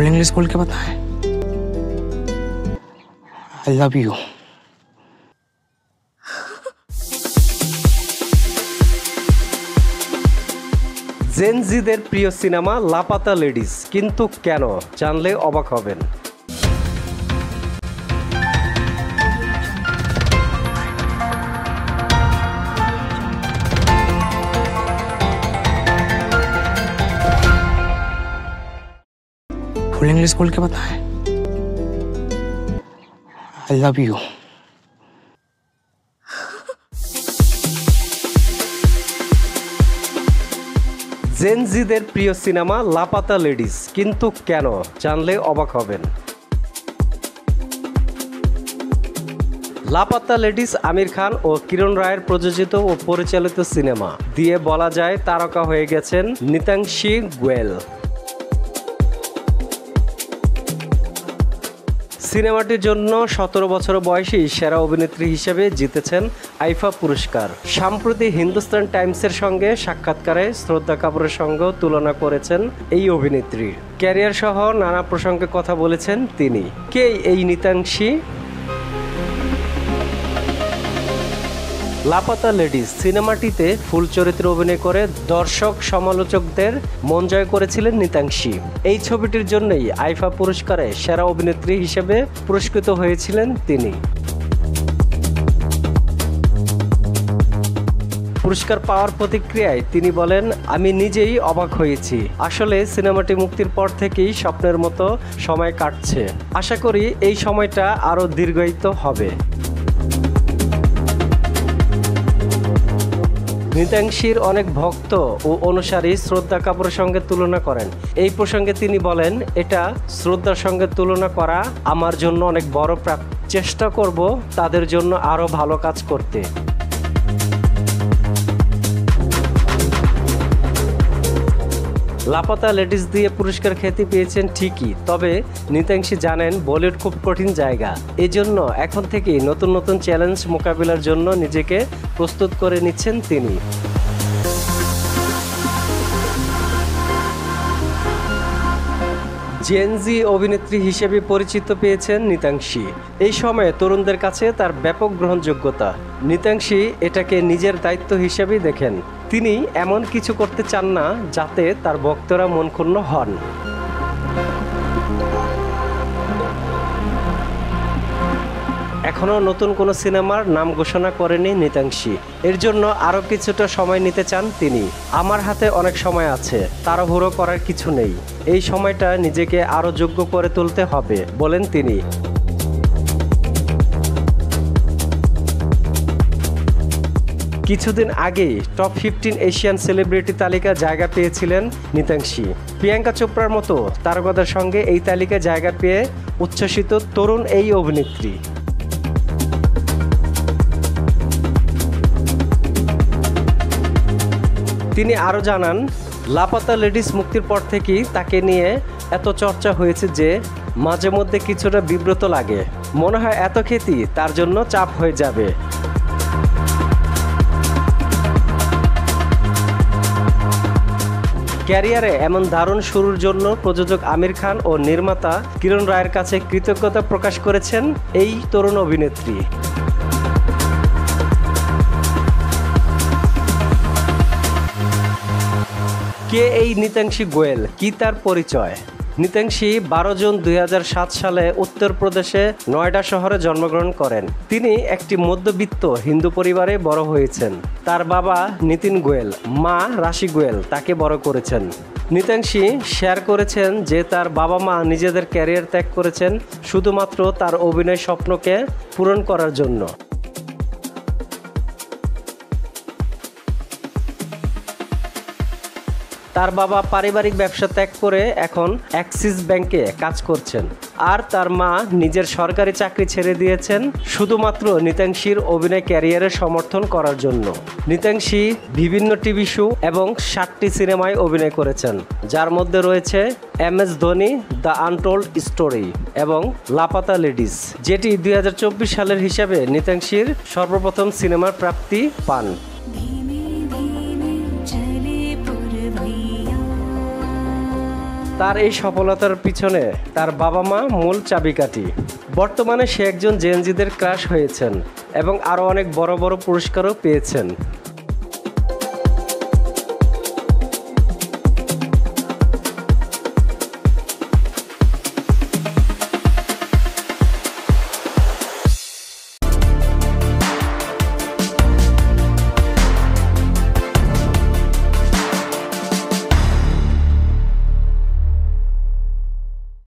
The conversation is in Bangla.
फुल इंग्लिश बोल के बताएं आई लव यू। জেনজিদের প্রিয় সিনেমা লাপাতা লেডিস, কিন্তু কেন জানলে অবাক হবেন। फुल इंग्लिश बोल के बताएं आई लव यू। জেনজিদের প্রিয় সিনেমা লাপাতা লেডিস, কিন্তু কেন জানলে অবাক হবেন। লাপাতা লেডিস আমির খান ও কিরণ রায়ের প্রযোজিত ও পরিচালিত সিনেমা। দিয়ে বলা যায় তারকা হয়ে গেছেন নিতাংশী গোয়েল। সিনেমাটির জন্য 17 বছর বয়সী সেরা অভিনেত্রী হিসেবে জিতেছেন আইফা পুরস্কার। সম্প্রতি হিন্দুস্তান টাইমসের সঙ্গে সাক্ষাৎকারে শ্রদ্ধা কাপুরের সঙ্গেও তুলনা করেছেন এই অভিনেত্রীর। ক্যারিয়ার সহ নানা প্রসঙ্গে কথা বলেছেন তিনি। কে এই নিতাংশী? লাপাতা লেডিস সিনেমাটিতে ফুল চরিত্রে অভিনয় করে দর্শক সমালোচকদের মন জয় করেছিলেন নিতাংশী। এই ছবিটির জন্যই আইফা পুরস্কারে সেরা অভিনেত্রী হিসেবে পুরস্কৃত হয়েছিলেন তিনি। পুরস্কার পাওয়ার প্রতিক্রিয়ায় তিনি বলেন, আমি নিজেই অবাক হয়েছি। আসলে সিনেমাটি মুক্তির পর থেকেই স্বপ্নের মতো সময় কাটছে। আশা করি এই সময়টা আরও দীর্ঘায়িত হবে। নিতাংশীর অনেক ভক্ত ও অনুসারী শ্রদ্ধা কাপুরের সঙ্গে তুলনা করেন। এই প্রসঙ্গে তিনি বলেন, এটা শ্রদ্ধার সঙ্গে তুলনা করা আমার জন্য অনেক বড় প্রাপ্তি। চেষ্টা করব তাদের জন্য আরও ভালো কাজ করতে। লাপাতা লেডিস দিয়ে পুরস্কার খ্যাতি পেয়েছেন ঠিকই, তবে নিতাংশী জানেন বলিউড খুব কঠিন জায়গা। এজন্য এখন থেকেই নতুন নতুন চ্যালেঞ্জ মোকাবিলার জন্য নিজেকে প্রস্তুত করে নিচ্ছেন তিনি। জেনজি অভিনেত্রী হিসেবে পরিচিত পেয়েছেন নিতাংশী। এই সময়ে তরুণদের কাছে তার ব্যাপক গ্রহণযোগ্যতা। নিতাংশী এটাকে নিজের দায়িত্ব হিসেবেই দেখেন। তিনি এমন কিছু করতে চান না যাতে তার ভক্তরা মন ক্ষুণ্ণ হন। এখনও নতুন কোনো সিনেমার নাম ঘোষণা করেনি নিতাংশী। এর জন্য আরও কিছুটা সময় নিতে চান তিনি। আমার হাতে অনেক সময় আছে, তাড়াহুড়ো করার কিছু নেই। এই সময়টা নিজেকে আরও যোগ্য করে তুলতে হবে বলেন তিনি। কিছুদিন আগেই টপ 15 এশিয়ান সেলিব্রিটি তালিকা জায়গা পেয়েছিলেন নিতাংশী। প্রিয়াঙ্কা চোপড়ার মতো তারকাদের সঙ্গে এই তালিকায় জায়গা পেয়ে উচ্ছ্বসিত তরুণ এই অভিনেত্রী। তিনি আরও জানান, লাপাতা লেডিস মুক্তির পর থেকেই তাকে নিয়ে এত চর্চা হয়েছে যে মাঝে মধ্যে কিছুটা বিব্রত লাগে। মনে হয় এত খ্যাতি তার জন্য চাপ হয়ে যাবে। ক্যারিয়ারে এমন দারুণ শুরুর জন্য প্রযোজক আমির খান ও নির্মাতা কিরণ রায়ের কাছে কৃতজ্ঞতা প্রকাশ করেছেন এই তরুণ অভিনেত্রী। কে এই নিতাংশী গোয়েল, কি তার পরিচয়? নিতাংশী 12 জুন 2007 সালে উত্তরপ্রদেশে নয়ডা শহরে জন্মগ্রহণ করেন। তিনি একটি মধ্যবিত্ত হিন্দু পরিবারে বড় হয়েছেন। তার বাবা নিতিন গোয়েল, মা রাশি গোয়েল তাকে বড় করেছেন। নিতাংশী শেয়ার করেছেন যে তার বাবা মা নিজেদের ক্যারিয়ার ত্যাগ করেছেন শুধুমাত্র তার অভিনয় স্বপ্নকে পূরণ করার জন্য। তার বাবা পারিবারিক ব্যবসা ত্যাগ করে এখন অ্যাক্সিস ব্যাংকে কাজ করছেন, আর তার মা নিজের সরকারি চাকরি ছেড়ে দিয়েছেন শুধুমাত্র নিতাংশীর অভিনয় ক্যারিয়ারের সমর্থন করার জন্য। নিতাংশী বিভিন্ন টিভি শো এবং 7টি সিনেমায় অভিনয় করেছেন, যার মধ্যে রয়েছে MS Dhoni, the untold story এবং লাপাতা লেডিস, যেটি 2024 সালের হিসাবে নিতাংশীর সর্বপ্রথম সিনেমার প্রাপ্তি পান। তার এই সফলতার পিছনে তার বাবা মা মূল চাবিকাঠি। বর্তমানে সে একজন জেনজিদের ক্রাশ হয়েছেন এবং আরও অনেক বড় বড় পুরস্কারও পেয়েছেন।